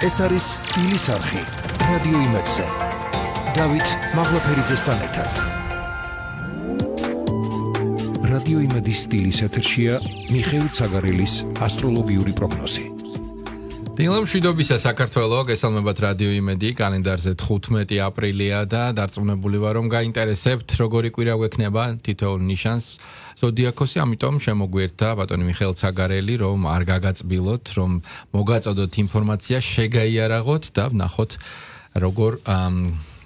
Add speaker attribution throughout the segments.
Speaker 1: ეს არის სტილის არხი რადიო იმედზე. დავით მაღლაფერიძესთან ერთად. რადიო იმედის სტილის ეთერშია მიხეილ ცაგარელის ასტროლოგიური პროგნოზი.
Speaker 2: დილა მშვიდობისა საქართველო, გესალმებათ რადიო იმედი, კალენდარზე 15 აპრილია და დარწმუნებული ვარ, რომ გაინტერესებთ, როგორი კვირა გვექნება თითოეულ ნიშანს ზოდიაქოსი, ამიტომ შემოგვერთა ბატონი მიხეილ ცაგარელი, რომ არ გაგაწბილოთ, რომ მოგაწოდოთ ინფორმაცია, შეგაიარაღოთ და ვნახოთ როგორ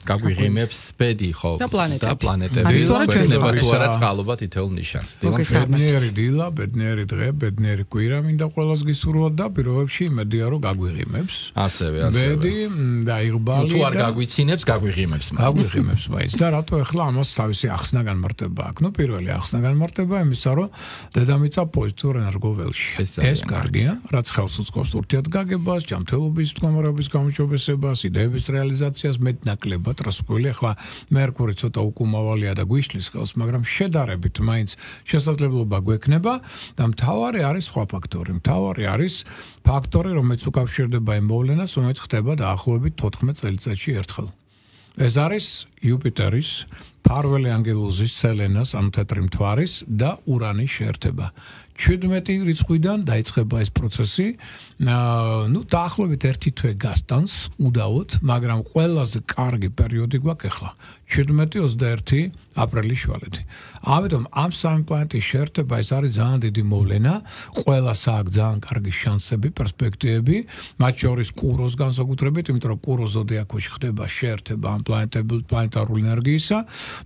Speaker 2: გაგვიღიმებს ბედი ხო და პლანეტები გვექნება თუ არა წყალობა თითოეულ ნიშანს.
Speaker 3: ბედნიერი დილა, ბედნიერი დღე, ბედნიერი კვირა მინდა ყველას გისურვოთ და პირობებში იმედია რომ გაგვიღიმებს.
Speaker 2: ასევე.
Speaker 3: ბედი და იღბალი
Speaker 2: თუ არ გაგვიცინებს, გაგვიღიმებს.
Speaker 3: გაგვიღიმებს მაინც და რატო ახლა ამას თავისი ახსნა განმარტება აქვს? ნუ პირველი ახსნა განმარტება იმისა, რომ დედამიწა პოზიტიურ ენერგოველში. ეს კარგია, რაც ხელს უწყობს ურთიერთგაგებას, ჯანმრთელობის მდგომარეობის გაუმჯობესებას, იდეების რეალიზაციას, მეტნაკლებად რასკვილი, ახლა მერკური ცოტა უკუმავალია და გვიშლის ხელს, მაგრამ შედარებით მაინც შესაძლებლობა გვექნება და მთავარი არის სხვა ფაქტორი. მთავარი არის ფაქტორი, რომელიც უკავშირდება იმ მოვლენას, რომელიც ხდება დაახლოებით 14 წელიწადში ერთხელ. ეს არის იუპიტერის, ფარველი ანგელოზის, სელენას, ამ თეთრი მთვარის და ურანის შეერთება. 17 რიცხვიდან დაიწყება ეს პროცესი. ნუ დაახლოებით 1 თვე გასტანს უდავოდ, მაგრამ ყველაზე კარგი პერიოდი გვაქვს ახლა 17-21 აპრილის შუალედი. ამიტომ ამ სამი პლანეტის შეერთება ეს არის ძალიან დიდი მოვლენა, ყველას აქვს ძალიან კარგი შანსები, პერსპექტივები, მათ შორის კუროს განსაკუთრებით, იმიტომ რომ კურო ზოდიაქოში ხდება შეერთება ამ პლანეტარული ენერგიისა.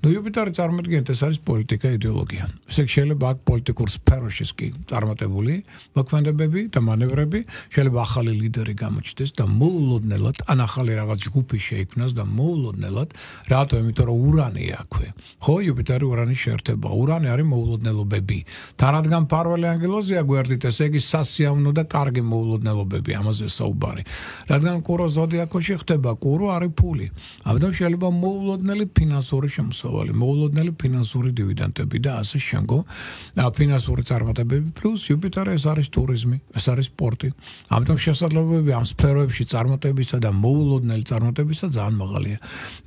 Speaker 3: ნუ იუპიტერი წარმოადგენთ ეს არის პოლიტიკა, იდეოლოგია. ესე შეიძლება აქ პოლიტიკურ სფეროშიც კი წარმატებული მოქმედებები და მანევრები, შეიძლება ახალი ლიდერი გამოჩნდეს და მოულოდნელად ან ახალი რაღაც ჯგუფი შეიქმნას და მოულოდნელად, რატო? იმიტომ რომ ურანია აქვე. ხო, იუპიტერი ურანის შეერთება. ურანი არის მოულოდნელობები. და რადგან ფარველი ანგელოზია გვერდით, ესე იგი სასიამოვნო და კარგი მოულოდნელობები, ამაზე საუბარი. რადგან კურო ზოდიაქოში ხდება, კურო არის ფული. ამიტომ შეიძლება მოულოდნელი ფინანსური შემოსავალი, მოულოდნელი ფინანსური დივიდენდები და ასე შემდგომ. ფინანსური წარმატებები პლუს იუპიტერი ეს არის ტურიზმი, ეს არის სპორტი. ამიტომ შესაძლებლობები ამ სფეროებში წარმატებისა და მოულოდნელი წარმატებისა ძალიან მაღალია.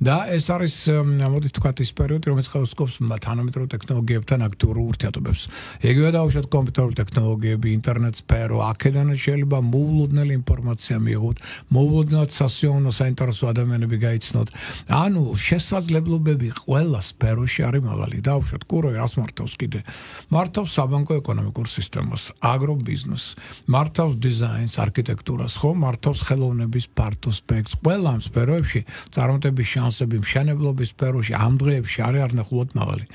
Speaker 3: და ეს არის მოდით ვთქვათ ის პერიოდი, რომელიც ხელსკობს თანამედროვე ტექნოლოგიებთან აქტიურ ურთიერთობებს. ეგრევე დაუშვათ კომპიუტერული ტექნოლოგიები, ინტერნეტ სფერო, აქედან შეიძლება მოულოდნელი ინფორმაცია მიიღოთ, მოულოდნელად სასიამოვნო საინტერესო ადამიანები გაიცნოთ. ანუ შესაძლებლობები ყველა სფეროში არის მაღალი. დაუშვათ კურო რას მართავს კიდე? მართავს საბანკო ეკონომიკურ სისტემას, აგრობიზნესს, მართავს დიზაინს, არქიტექტურას, ხო, მართავს ხელოვნების ფართო სპექტრს. ყველა ამ სფეროებში წარმატების შანსები მშენებლობის სფეროში ამ დღეებში არის არნახულად მაღალი.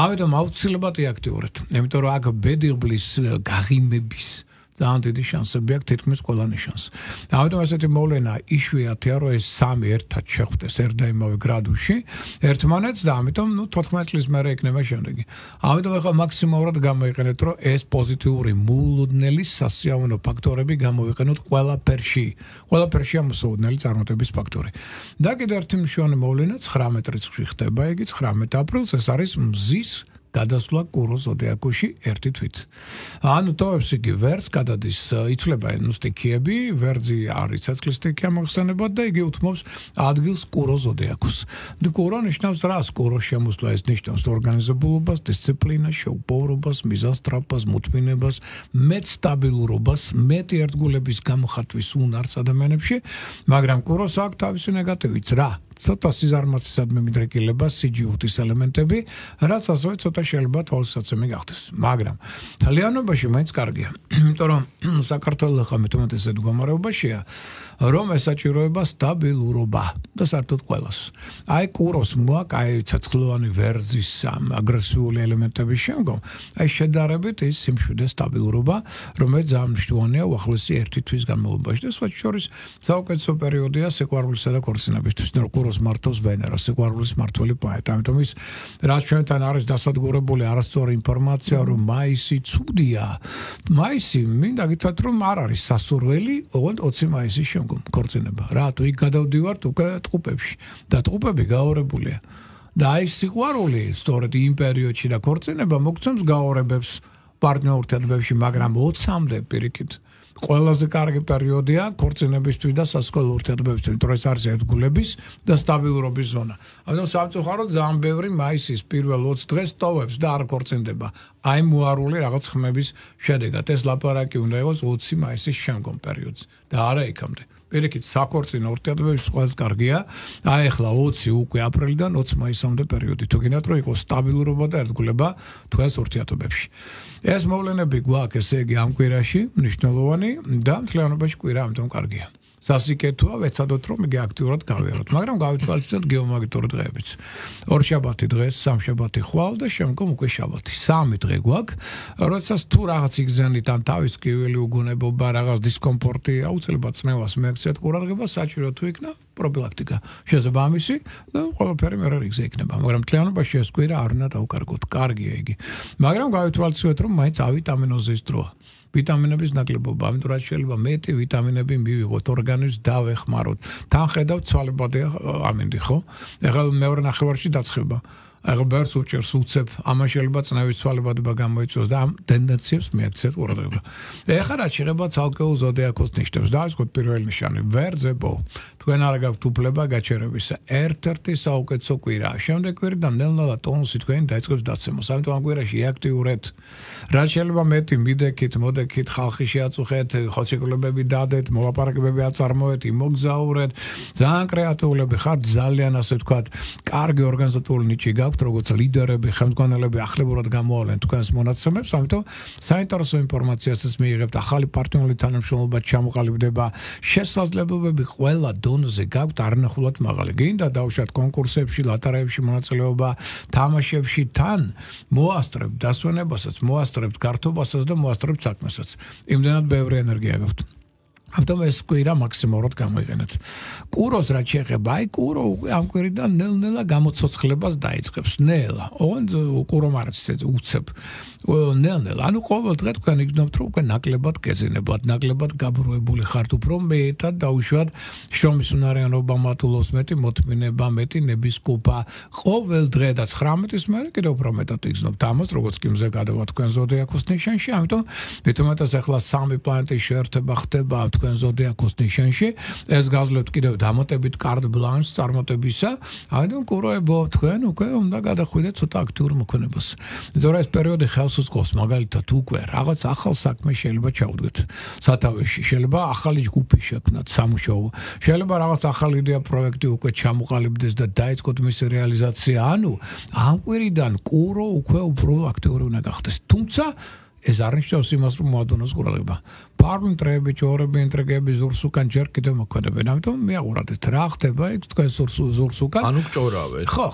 Speaker 3: ამიტომ აუცილებლად აქტიურეთ, იმიტომ რომ აქ ბედიღბლის გაღიმების ძალიან დიდი შანსები აქვს თითქმის ყველა ნიშანს. ამიტომ ასეთი მოვლენა იშვიათია, რომ ეს სამი ერთად შეხვდეს ერთ და იმავე გრადუსში ერთმანეთს და ამიტომ 14 წლის მერე იქნება შემდეგი. ამიტომ ახლა მაქსიმალურად გამოიყენეთ, რომ ეს პოზიტიური მოულოდნელი სასიამოვნო ფაქტორები გამოიყენოთ ყველაფერში. ყველაფერში ამოსაოდნელი წარმატების ფაქტორი. და კიდევ ერთი მნიშვნელოვანი მოვლენა 19 რიცხვი ხდება, იგი 19 აპრილს, ეს არის მზის გადასვლა კურო ზოდიაქოში 1 თვით. ანუ თოვებს იგი ვერს გადადის, იცვლება ნუ სტიქიები, ვერძი არის ცეცხლის სტიქი ამახსენებად და იგი უთმობს ადგილს კურო ზოდიაქოს. და კურო ნიშნავს რას? კუროს შემოსვლა ეს ნიშნავს ორგანიზებულობას, დისციპლინას, შეუპოვრობას, მიზანსწრაფობას, მოთმინებას, მეტ სტაბილურობას, მეტი ერთგულების გამოხატვის უნარს ადამიანებში, მაგრამ კუროს აქვს თავისი ნეგატივიც რა? ცოტა სიზარმაცისადმი მიდრეკილება, სიჯიუტის ელემენტები, რაც ასევე ცოტა შეიძლება თვალსაცემი გახდეს. მაგრამ თალიანობაში მაინც კარგია. იმიტომ რომ საქართველოს ხა მეტად ესეთ მდგომარეობაშია, რომ ესაჭიროება სტაბილურობა და საერთოდ ყველას. აი კუროს მოაქვს, აი ცეცხლოვანი ვერძის აგრესიული ელემენტების შემდგომ, აი შედარებით ის სიმშვიდე სტაბილურობა, რომელიც ძალიან მნიშვნელოვანია უახლესი 1 თვის განმავლობაში და სხვა შორის საუკეთესო პერიოდია სიყვარულისა და ქორწინებისთვის. კუროს მართავს ვენერა, სიყვარულის მმართველი პლანეტა. ამიტომ ის რაც ჩვენთან არის დასადგურებული არასწორი ინფორმაცია, რომ მაისი ცუდია. მაისი მინდა გითხრათ, რომ არ არის სასურველი, ოღონდ 20 მაისის შემდგომ ქორწინება. რატო? იქ გადავდივართ უკვე ტყუპებში და ტყუპები გაორებულია. და აი სიყვარული, სწორედ იმ პერიოდში და ქორწინება მოგცემს გაორებებს პარტნიორ ურთიერთობებში, მაგრამ 20-მდე პირიქით ყველაზე კარგი პერიოდია ქორწინებისთვის და სასკოლო ურთიერთობებისთვის, იმიტომ რომ ეს არის ერთგულების და სტაბილურობის ზონა. ანუ სამწუხაროდ ძალიან ბევრი მაისის პირველ 20 დღეს ტოვებს და არ ქორწინდება. აი მოარული რაღაც ხმების შედეგად. ეს ლაპარაკი უნდა იყოს 20 მაისის შემდგომ პერიოდს და არა იქამდე. პირიქით საქორწინო ურთიერთობების ყველაზე კარგია. აი ახლა 20 უკვე აპრილიდან 20 მაისამდე პერიოდი. თუ გინდათ რომ იყოს სტაბილურობა და ერთგულება თქვენს ურთიერთობებში. ეს მოვლენები გვაქვს, ესე იგი ამ კვირაში მნიშვნელოვანი და მთლიანობაში კვირა ამიტომ კარგია. სასიკეთოა ვეცადოთ რომ იგი აქტიურად გავიაროთ, მაგრამ გავითვალისწინოთ გეომაგნიტური დღეებიც. ორშაბათი დღეს, სამშაბათი ხვალ და შემდგომ უკვე შაბათი. 3 დღე გვაქვს, როდესაც თუ რაღაც იგზენით ან თავის ტკივილი უგუნებობა, რაღაც დისკომფორტი, აუცილებლად წნევას მიაქციათ ყურადღება, საჭირო თუ იქნა პროფილაქტიკა. შესაბამისი და ყველაფერი მე რა იგზე იქნება, მაგრამ მთლიანობაში ეს კვირა არ უნდა დავკარგოთ. კარგია იგი. მაგრამ გავითვალისწინოთ რომ მაინც ავიტამინოზის დროა. ვიტამინების ნაკლებობა, ამიტომ რაც შეიძლება მეტი ვიტამინები მივიღოთ, ორგანიზმს დავეხმაროთ. თან ხედავთ ცვალებადია ამინდი, ხო? ეხლა მეორე ნახევარში დაცხება. ეხლა ბერს უჭერს უცებ, ამან შეიძლება წნევის ცვალებადება გამოიწვიოს და ამ ტენდენციებს მიაქციეთ ყურადღება. ეხლა რაც შეიძლება ცალკეულ ზოდიაქოს ნიშნებს, დავიწყოთ პირველი ნიშანი, ვერძებო. თქვენ არ გაქვთ უფლება გაჩერებისა. ერთ-ერთი საუკეთესო კვირაა. შემდეგ კვირიდან ნელ-ნელა ტონუსი თქვენი დაიწყებს დაცემას. ამიტომ ამ კვირაში აქტიურეთ. რაც შეიძლება მეტი მიდექით, მოდექით, ხალხი შეაწუხეთ, ხელშეკრულებები დადეთ, მოლაპარაკებები აწარმოეთ, იმოგზაურეთ. ძალიან კრეატიულები ხართ, ძალიან ასე ვთქვათ, კარგი ორგანიზატორული ნიჭი გაქვთ, როგორც ლიდერები, ხელმძღვანელები ახლებურად გამოავლენ თქვენს მონაცემებს, ამიტომ საინტერესო ინფორმაციასაც მიიღებთ, ახალი პარტნიორული თანამშრომლობა ჩამოყალიბდება, შესაძლებლობები ყველა დონეზე გაქვთ არნახულად მაღალი. გინდა დავუშვათ კონკურსებში, ლატარეებში მონაწილეობა, თამაშებში, თან მოასწრებთ დასვენებასაც, მოასწრებთ გართობასაც და მოასწრებთ საქმესაც. იმდენად ბევრი ენერგია გაქვთ. ამიტომ ეს კვირა მაქსიმალურად გამოიყენეთ. კუროს რაც შეეხება, აი კურო ამ კვირიდან ნელ-ნელა გამოცოცხლებას დაიწყებს. ნელა. ოღონდ კურო მარცეთ უცებ. ნელ-ნელა. ანუ ყოველ დღე თქვენ იგნობთ რომ უკვე ნაკლებად გეძინებათ, ნაკლებად გაბრუებული ხართ, უფრო მეტად დაუშვათ შრომის უნარიანობა მათულობს, მეტი მოთმინება, მეტი ნების კუპა. ყოველ დღე და 19-ის მერე კიდევ უფრო მეტად იგრძნობთ ამას, როგორც კი მზე გადავა თქვენ ზოდიაქოს ნიშანში, ამიტომ მithumetas ახლა 3 პლანეტის შეერთება ხდება თქვენ ზოდიაქოს ნიშანში. ეს გავძლევთ კიდევ დამატებით კარდ ბლანშს წარმატებისა. ამიტომ კუროებო, თქვენ უკვე უნდა გადახვიდეთ ცოტა აქტიურ მოქმედებას. იმიტომ რომ ეს პერიოდი ხელს უწყობს, მაგალითად უკვე რაღაც ახალ საქმეს შეიძლება ჩავდგეთ სათავეში, შეიძლება ახალი ჯგუფი შექმნათ სამუშაო, შეიძლება რაღაც ახალი იდეა პროექტი უკვე ჩამოყალიბდეს და დაიწყოთ მისი რეალიზაცია. ანუ ამ კვირიდან კურო უკვე უფრო აქტიური უნდა გახდეს. თუმცა ეს არ ნიშნავს იმას, რომ მოადონოს ყურადღება. პარლამენტრები, ჯორები, ინტრიგები ზურს უკან ჯერ კიდევ მოქმედებენ. ამიტომ მიაყურადეთ რა ხდება იქ თქვენ ზურს უკან.
Speaker 2: ანუ გჭორავეთ.
Speaker 3: ხო.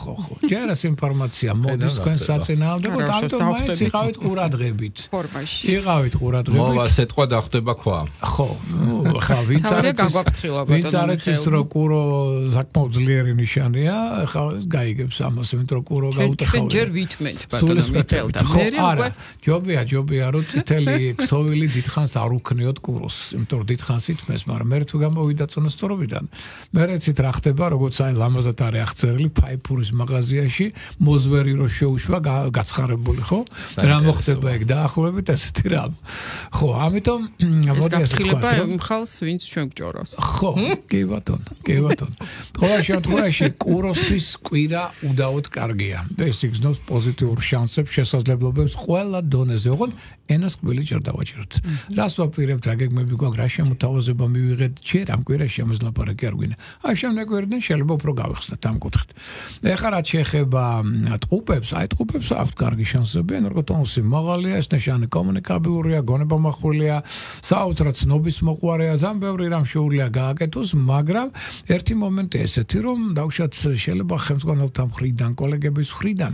Speaker 3: ჯერ ეს ინფორმაცია მოდის თქვენ საწინააღმდეგოდ, ამიტომ მაინც იყავით ყურადღებით.
Speaker 4: ფორმაში.
Speaker 3: იყავით ყურადღებით.
Speaker 2: მოვა სიტყვა დახვდება ქვა.
Speaker 3: ხო. ხა ვინც არის ის რო კურო საკმაოდ ძლიერი ნიშანია, ხა გაიგებს ამას, იმიტომ რომ კურო გაუტახავია.
Speaker 4: ჩვენ ჯერ ვითმენთ ბატონო მითელდა.
Speaker 3: არა, ჯობია რომ წითელი ქსოვილი დიდხანს არ უქნიოთ კუროს, იმიტომ რომ დიდხანს ითმეს, მაგრამ მე თუ გამოვიდა წონასწორობიდან. მე რეცით რა ხდება, როგორც აი ლამაზად არის აღწერილი ფაიფურის მაღაზიაში, მოზვერი რო შეუშვა, გაცხარებული, ხო? რა მოხდება ეგ დაახლოებით ესეთი რამ. ხო, ამიტომ
Speaker 4: მოდი ეს ვთქვა, მხალს ვინც ჩვენ გჭორავს.
Speaker 3: ხო, კი ბატონო. ყოველ შემთხვევაში კუროსთვის კვირა უდაოდ კარგია. ეს იგრძნობს პოზიტიურ შანსებს, შესაძლებლობებს ყველა დონეზე. ოღონდ ენას კბილი ჯერ დავაჭიროთ. რას ვაპირებთ, რა გეგმები გვაქვს, რა შემოთავაზება მივიღეთ, ჯერ ამ კვირაში ამას ლაპარაკი არ გვინდა. აი შემდეგ კვირიდან შეიძლება უფრო გავიხსნათ ამ კუთხით. ეხლა რაც შეეხება ტყუპებს, აი ტყუპებს აქვთ კარგი შანსები, ანუ ტონუსი მაღალია, ეს ნიშანი კომუნიკაბილურია, გონებამახვილია, საოცრად ცნობის მოყვარეა, ძალიან ბევრი რამ შეუძლია გააკეთოს, მაგრამ ერთი მომენტი ესეთი, რომ დავუშვათ შეიძლება ხელმძღვანელთა მხრიდან, კოლეგების მხრიდან,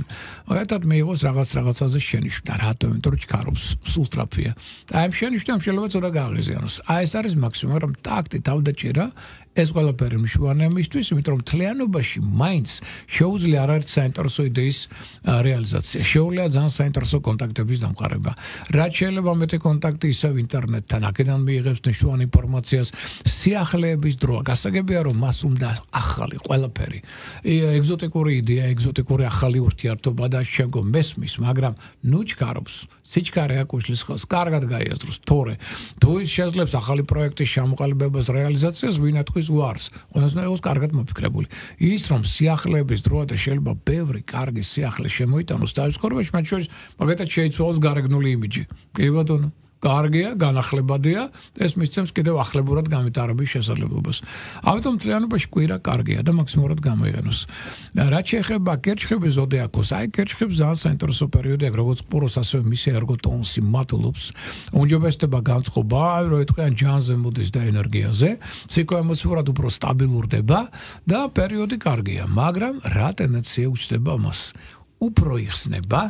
Speaker 3: მაგალითად მიიღოს რაღაცაზე შენიშვნა, რატომ, იმიტომ რომ ჩქარობს სულ სტრაფია. აი ამ შენიშვნამ შეიძლება ცოტა გააღიზიანოს. აი ეს არის მაქსიმუმი, რომ ტაქტი თავდაჭერა ეს ყველაფერი მნიშვნელოვანია მისთვის, იმიტომ რომ მთლიანობაში მაინც შეუძლია არაერთი საინტერესო იდეის რეალიზაცია. შეუძლია ძალიან საინტერესო კონტაქტების დამყარება. რაც შეიძლება მეტი კონტაქტი ისევ ინტერნეტთან, აქედან მიიღებს მნიშვნელოვან ინფორმაციას, სიახლეების დროა. გასაგებია რომ მას უნდა ახალი ყველაფერი. ეგზოტიკური იდეა, ეგზოტიკური ახალი ურთიერთობა და შემდგომ მესმის, მაგრამ ნუჩქარობს. სიჩქარე აკუშლის ხელს კარგად გაიაზროს, თორე თუ ის შეძლებს ახალი პროექტის ჩამოყალიბებას, რეალიზაციას, ვინათქვის უარს. ყველასთან იყოს კარგად მოფიქრებული. ის რომ სიახლეების დროა და შეიძლება ბევრი კარგი სიახლე შემოიტანოს თავის კორბაში, მათ შორის მაგათაც შეიცვალოს გარეგნული იმიჯი. კი ბატონო. კარგია, განახლებადია, ეს მისცემს კიდევ ახლებურად გამიტარების შესაძლებლობას. ამიტომ მთლიანობაში კვირა კარგია და მაქსიმალურად გამოიყენოს. რაც შეეხება კერჩხების ზოდიაქოს, აი კერჩხებს ძალიან საინტერესო პერიოდი აქვს, როგორც ყუროს, ასევე მისი ერგოტონუსი მატულობს. უმჯობესდება განწყობა, რომ ეთქვიან ჯანზე მოდის და ენერგიაზე, ფსიქოემოციურად უფრო სტაბილურდება და პერიოდი კარგია, მაგრამ რა ტენდენცია უჩნდება მას? უფრო იხსნება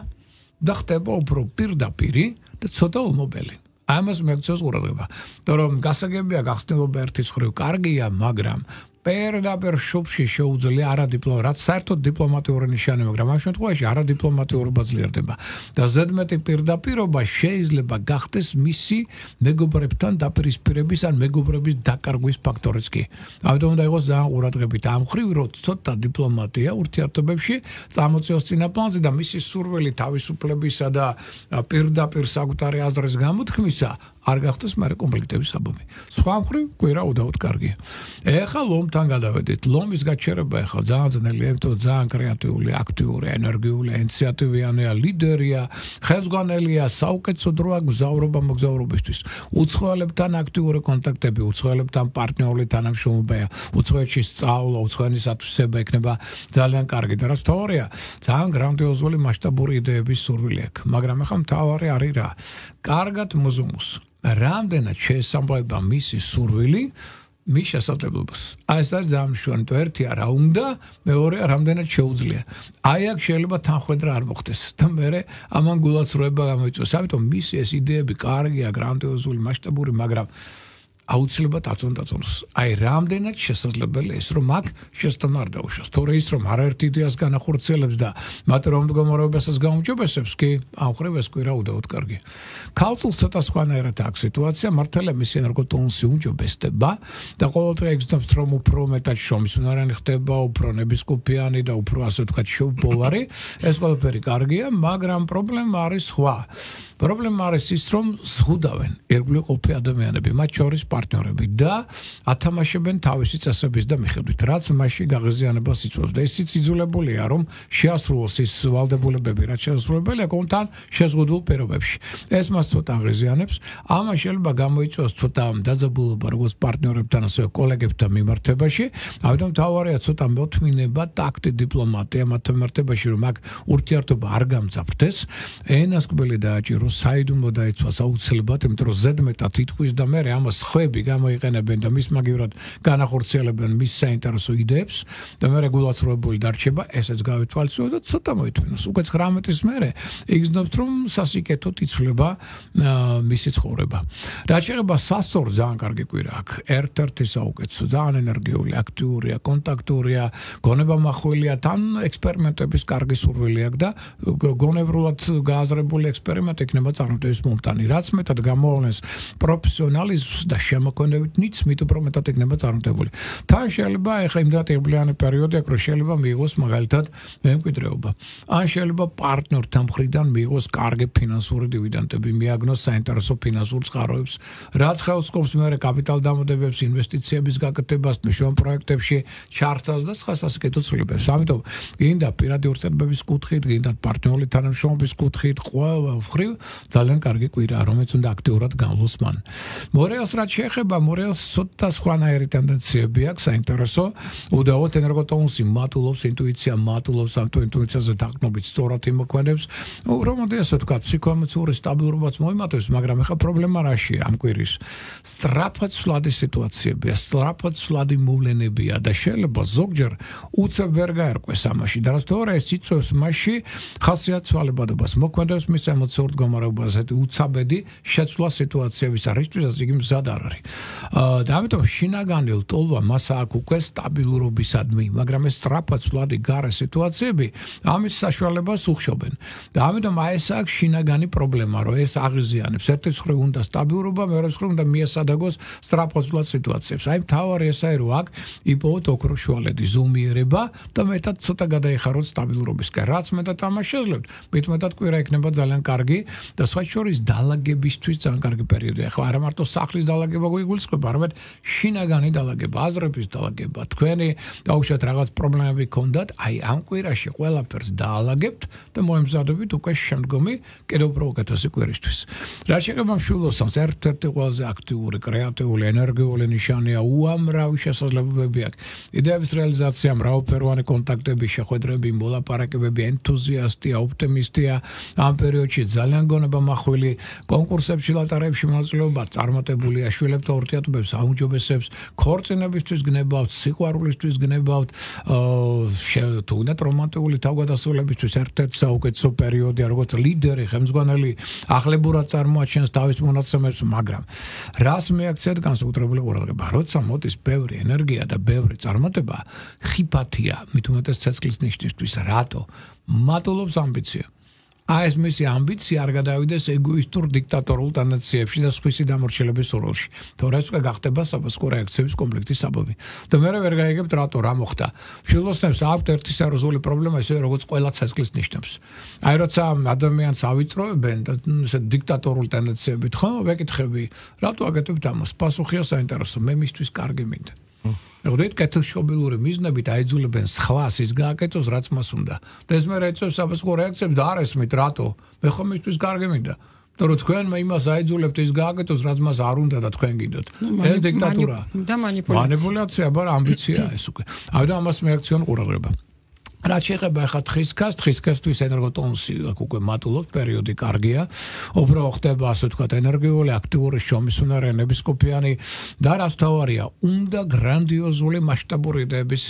Speaker 3: და ხდება უფრო პირდაპირი და ცოტა ულმობელი. ამას მეკცევს ყურადღება. თორემ გასაგებია გახსნილობა ერთის მხრივ კარგია, მაგრამ პირდაპირ შუბში შეუძლია არადიპლომატიური, რაც საერთოდ დიპლომატიური ნიშანი, მაგრამ ამ შემთხვევაში არადიპლომატიურობა ძლიერდება. და ზედმეტი პირდაპირობა შეიძლება გახდეს მისი მეგობრებთან დაპირისპირების ან მეგობრების დაკარგვის ფაქტორიც კი. ამიტომ უნდა იყოს ძალიან ყურადღებით ამ მხრივ, რომ ცოტა დიპლომატია ურთიერთობებში წამოწიოს წინაპლანზე და მისი სურვილი თავისუფლებისა და პირდაპირ საკუთარი აზრის გამოთქმისა არ გახდეს მერე კონფლიქტების საბაბი. სხვა მხრივ კვირა უდაოდ კარგია. ეხლა ლომთან გადავედით. ლომის გაჩერება ეხლა ძალიან ძნელია, იმიტომ ძალიან კრეატიული, აქტიური, ენერგიული, ინიციატივიანია, ლიდერია, ხელსგანელია, საუკეთესო დროა მოგზაურობისთვის. უცხოელებთან აქტიური კონტაქტები, უცხოელებთან პარტნიორული თანამშრომლობა, უცხოეთში სწავლა, უცხოენის ათვისება იქნება ძალიან კარგი და რაც თორეა, ძალიან გრანდიოზული მასშტაბური იდეების სურვილი აქვს. მაგრამ ეხლა მთავარი არის რა? კარგად მოზუმოს. რამდენად შეესაბამება მისი სურვილი მის შესაძლებლობას. ეს არის ძალიან მნიშვნელოვანი. ერთია რა უნდა, მეორეა რამდენად შეუძლია. აი აქ შეიძლება თანხმედრა არ მოხდეს და მე ამან გულაცრუება გამოიწვევს. ამიტომ მისი ეს იდეები კარგია, გრანდიოზული, მასშტაბური, მაგრამ აუცილებლად აწონდაწონოს. აი რამდენად შესაძლებელია ის რომ აქ შესწავლა არ დაუშვას. თორე ის რომ არაერთი იდეას განახორციელებს და მათ რომ მდგომარეობასაც გაუმჯობესებს, კი ამ ხრივ ეს კვირა უდაოდ კარგია. ქალწულს ცოტა სხვანაირად აქვს სიტუაცია, მართალია მისი ენერგოტონუსი უმჯობესდება და ყოველდღე ეგზნობს რომ უფრო მეტად შრომისუნარიანი ხდება, უფრო ნებისყოფიანი და უფრო ასე ვთქვათ შეუბოვარი. ეს ყველაფერი კარგია, მაგრამ პრობლემა არის სხვა. პრობლემა არის ის რომ ზღუდავენ ერთგული ყოფი ადამიანები, მათ შორის პარტნიორები და ათამაშებენ თავისი წესების და მიხედვით, რაც მასში გაღიზიანებას იწვევს და ისიც იძულებულია რომ შეასრულოს ის ვალდებულებები, რაც შეასრულებელია კონთან შეზღუდულ პირობებში. ეს მას ცოტა აღიზიანებს, ამას შეიძლება გამოიწვევს ცოტა დაძაბულობა როგორც პარტნიორებთან, ასევე კოლეგებთან მიმართებაში, ამიტომ თავარია ცოტა მოთმინება, ტაქტი, დიპლომატია მათ მიმართებაში, რომ აქ ურთიერთობა არ გამძაფრდეს, ენასკბელი დააჭიროს, საიდუმლო დაიცვას აუცილებლად, იმიტომ რომ ზედმეტად ითქვის და მე ამას ხვები გამოიყენებენ და მის მაგივრად განახორციელებენ მის საინტერესო იდეებს და მე გულაცრუებული დარჩება, ესეც გავითვალისწინო და ცოტა მოითმინოს. უკვე 19-ის მერე იგრძნობს რომ სასიკეთოდ იცვლება მისი ცხოვრება. რაც შეეხება სასწორ ძალიან კარგი კვირა აქვს. ერთ-ერთი საუკეთესო, ძალიან ენერგიული, აქტიურია, კონტაქტურია, გონებამახვილია, თან ექსპერიმენტების კარგი სურვილი აქვს და გონევრულად გააზრებული ექსპერიმენტი იქნება წარმოდგენის მომტანი. რაც მეტად გამოავლენს პროფესიონალიზმს და შემოქმედებით ნიც მით უფრო მეტად იქნება წარმოდგებული. თან შეიძლება ეხლა იმდათ ერთბლიანი პერიოდი აქვს, რომ შეიძლება მიიღოს მაგალითად მემკვიდრეობა. ან შეიძლება პარტნიორთან მხრიდან მიიღოს კარგი ფინანსური დივიდენდები, მიაგნოს საინტერესო ფინანსურ წყაროებს, რაც ხელს ყოფს მეორე კაპიტალ დამოდებებს, ინვესტიციების გაკეთებას, მნიშვნელოვან პროექტებში ჩართავს და სხვა სასიკეთო ცვლილებებს. ამიტომ გინდა პირადი ურთიერთობების კუთხით, გინდა პარტნიორული თანამშრომლობის კუთხით, ყველა მხრივ ძალიან კარგი კვირა, რომელიც უნდა აქტიურად განვლოს მან. მორეალს რაც შეეხება, მორეალს ცოტა სხვანაირი ტენდენციები აქვს, საინტერესო, უდაოდ ენერგოტონუსი მატულობს, ინტუიცია მატულობს, ამ ინტუიციაზე დაყრდნობით სწორად იმოქმედებს. რომ ასე ვთქვათ, ფსიქოემოციური სტაბილურობაც მოიმატებს, მაგრამ ეხლა პრობლემა რაშია ამ კვირის? სწრაფად სვლადი სიტუაციებია, სწრაფად სვლადი მოვლენებია და შეიძლება ზოგჯერ უცებ ვერ გაერკვეს ამაში და რაც თორე ეს იწვევს მასში ხასიათცვალებადობას, მოქმედებს მის ემოციურ მდგომარეობაზე, უცაბედი შეცვლა სიტუაციების, რისთვისაც იგი მზად არ არის. არის. და ამიტომ შინაგანი ლტოლვა მას აქვს უკვე სტაბილურობისადმი, მაგრამ ეს სწრაფად ცვლადი გარე სიტუაციები ამის საშუალებას უხშობენ. და ამიტომ ეს აქვს შინაგანი პრობლემა, რომ ეს აღიზიანებს. ერთის მხრივ უნდა სტაბილურობა, მეორეს მხრივ უნდა მიესადაგოს სწრაფად ცვლად სიტუაციებს. აი მთავარი ესაა, რომ აქ იპოვოთ ოქროშუალედი ზომიერება და მეტად ცოტა გადაიხაროთ სტაბილურობისკენ. რაც მეტად ამას შეძლებთ, მით მეტად კვირა იქნება ძალიან კარგი და სხვა შორის დალაგებისთვის ძალიან კარგი პერიოდია. ახლა არა მარტო სახლის დალაგება გვიგულისხმება, არამედ შინაგანი დალაგება, აზრების დალაგება. თქვენი დაუშვათ რაღაც პრობლემები გქონდათ, აი ამ კვირაში ყველაფერს დაალაგებთ და მოემზადებით უკვე შემდგომი კიდევ უფრო უკეთესი კვირისთვის. რაც შეეხება მშვილოსანს, ერთ-ერთი ყველაზე აქტიური, კრეატიული, ენერგიული ნიშანია, უამრავი შესაძლებლობები აქვს. იდეების რეალიზაცია, მრავალფეროვანი კონტაქტები, შეხვედრები, მოლაპარაკებები, ენთუზიასტია, ოპტიმისტია, ამ პერიოდში ძალიან გონება მახვილი, კონკურსებში, ლატარებში მონაწილეობა, წარმატებულია, შვილებთან ურთიერთობებს აუმჯობესებს, ქორწინებისთვის გნებავთ, სიყვარულისთვის გნებავთ, თუნდაც რომანტიკული თავგადასავლებისთვის ერთ-ერთი საუკეთესო პერიოდია, როგორც ლიდერი, ხელმძღვანელი, ახლებურად წარმოაჩენს თავის მონაცემებს, მაგრამ რას მიაქციათ განსაკუთრებული ყურადღება, როცა მოდის ბევრი ენერგია და ბევრი წარმატება, ხიფათია, მით უმეტეს ცეცხლის ნიშნისთვის, რატო? მატულობს ამბიცია. ეს მისი ამბიცია არ გადავიდეს ეგოისტურ დიქტატორულ ტენდენციებში და სხვისი დამორჩილების სურვილში. თორე ეს უკვე გახდება საფასკო რეაქციების კომპლექტის საბაბი. და მე ვერ გაიგებთ რატო რა მოხდა. მშვილოსნებს აქვთ ერთი სერიოზული პრობლემა, ისე როგორც ყველა ცეცხლის ნიშნებს. აი როცა ადამიანს ავიწროებენ და ესე დიქტატორულ ტენდენციებით ხო, ვეკითხები, რატო აკეთებთ ამას? პასუხია საინტერესო, მე მისთვის კარგი მინდა. Rodit კეთილშობილური მიზნებით აიძულებენ სხვას ის გააკეთოს, რაც მას უნდა. და ეს მე რეწევს საფასკო რეაქციებს და არ ესმით, რატო? მე ხომ მისთვის კარგი მინდა. და რომ თქვენ იმას აიძულებთ ის გააკეთოს, რაც მას არ უნდა და თქვენ გინდოთ. ეს დიქტატურაა.
Speaker 4: და
Speaker 3: მანიპულაცია, ბარ ამბიციაა ეს უკვე. ამიტომ ამას მეაქციონ ყურადღება. რაც შეეხება ახლა თხისკაცთვის ენერგოტონუსი უკვე მატულობს, პერიოდი კარგია. უბრალოდ ხდება ასე ვთქვათ ენერგიული, აქტიური შრომისუნარი, ნებისყოფიანი და რაც თავარია, უნდა გრანდიოზული მასშტაბური იდეების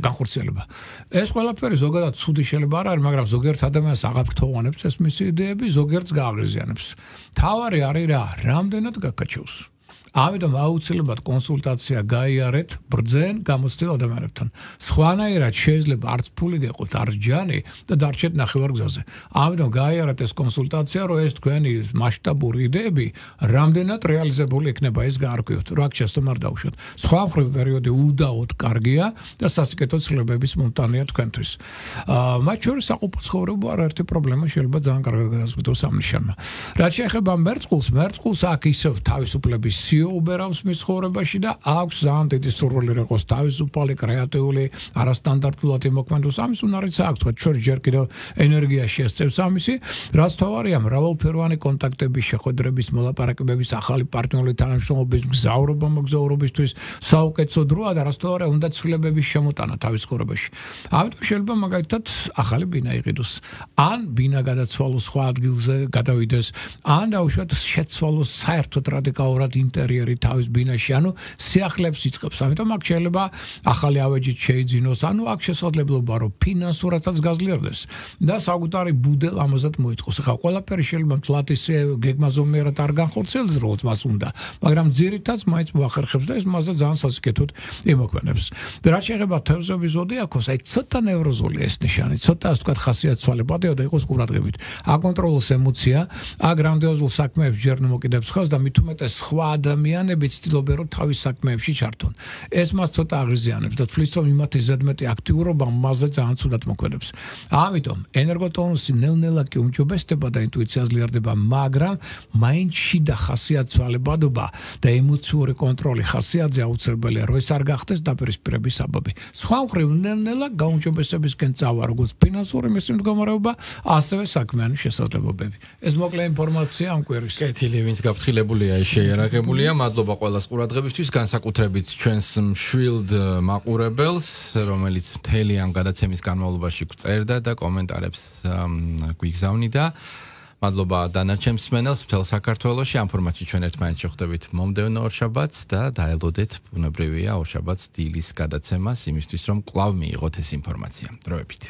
Speaker 3: განხორციელება. ეს ყველაფერი ზოგადად ცუდი შეიძლება არ არის, მაგრამ ზოგიერთ ადამიანს აღაფრთოვანებს ეს მისი იდეები, ზოგიერთს გააღიზიანებს. თავარი არის რა, რამდენად გაკაჩევს. ამიტომ აუცილებლად კონსულტაცია გაიარეთ ბრძენ გამოცდილ ადამიანებთან. სხვანაირად შეიძლება არც ფული გეყოთ, არც ჯანი და დარჩეთ ნახევარგზაზე. ამიტომ გაიარეთ ეს კონსულტაცია, რომ ეს თქვენი მასშტაბური იდეები რამდენად რეალიზებული იქნება, ეს გაარკვიოთ. რა გჭირდება არ დავუშვათ. სხვა მხრივ პერიოდი უდაოდ კარგია და სასიკეთო ცვლილებების მომტანია თქვენთვის. მათ შორის საყოფო ცხოვრება არაერთი პრობლემა შეიძლება ძალიან კარგად გადასვიდოს ამ ნიშანმა. რაც შეეხება მერწყულს აქ ისევ თავისუფლების უბერავს მის ცხოვრებაში და აქვს ძალიან დიდი სურვილი იყოს თავისუფალი, კრეატიული, არასტანდარტულად იმოქმედოს. ამის უნარიც აქვს, ჩვენ ჯერ კიდევ ენერგია შეესწევს ამისი, რაც თავარია მრავალფეროვანი კონტაქტების, შეხვედრების, მოლაპარაკებების, ახალი პარტნიორული თანამშრომლობის, მოგზაურობისთვის საუკეთესო დროა და რაც თავარია უნდა ცვლილებების შემოტანა თავის ცხოვრებაში. ამიტომ შეიძლება მაგალითად ახალი ბინა იყიდოს, ან ბინა გადაცვალოს სხვა ადგილზე, გადავიდეს, ან დაუშვათ შეცვალოს საერთოდ რადიკალურად ინტერიერი თავის ბინაში, ანუ სიახლეებს იწყებს. ამიტომ აქ შეიძლება ახალი ავეჯით შეიძინოს, ანუ აქ შესაძლებლობა რომ ფინანსურადაც გაზლიარდეს და საკუთარი ბუდე ამაზად მოიწყოს. ახლა ყველაფერი შეიძლება თლათ ისე გეგმაზომიერად არ განხორციელდეს, როგორც მას უნდა, მაგრამ ძირითადად მაინც მოახერხებს და ეს მასზე ძალიან სასიკეთოდ იმოქმედებს. და რაც შეეხება თევზების ზოდიაქოს, აი ცოტა ნევროზული ეს ნიშანი, ცოტა ასე ვთქვათ ხასიათცვალებადი და იყოს ყურადღებით. აკონტროლოს ემოცია, აქ გრანდიოზულ საქმეებს ჯერ მოკიდებს ხავს და მით უმეტეს სხვა ადამიანები ცდილობენ რომ თავის საქმეებში ჩართონ. ეს მას ცოტა აღიზიანებს და თვლის რომ იმათი ზედმეტი აქტიურობა მასზე ძალიან ცუდად მოქმედებს. ამიტომ ენერგოტონუსი ნელ-ნელა კი უმჯობესდება და ინტუიცია ძლიერდება, მაგრამ მაინც შიდა ხასიათცვალებადობა და ემოციური კონტროლი ხასიათზე აუცილებელია, რომ ეს არ გახდეს დაპირისპირების საბაბი. სხვა მხრივ ნელ-ნელა გაუმჯობესებისკენ წავა როგორც ფინანსური მდგომარეობა, ასევე საქმიანი შესაძლებლობები. ეს მოკლე ინფორმაცია ამ კვირის.
Speaker 2: კეთილი, ვინც გაფრთხილებულია, შეიარაღებულია. მადლობა ყველას ყურადღებისთვის, განსაკუთრებით ჩვენს მშვილდ მაყურებელს, რომელიც მთელი ამ გადაცემის განმავლობაში გწერდა და კომენტარებს გვიგზავნიდა. მადლობა დანარჩენ მსმენელს მთელ საქართველოში. ამ ფორმატში ჩვენ ერთმანეთს შეხვდებით მომდევნო ორშაბათს და დაელოდეთ, ბუნებრივია, ორშაბათს დილის გადაცემას, იმისთვის რომ კვლავ მიიღოთ ეს ინფორმაცია. დროებით.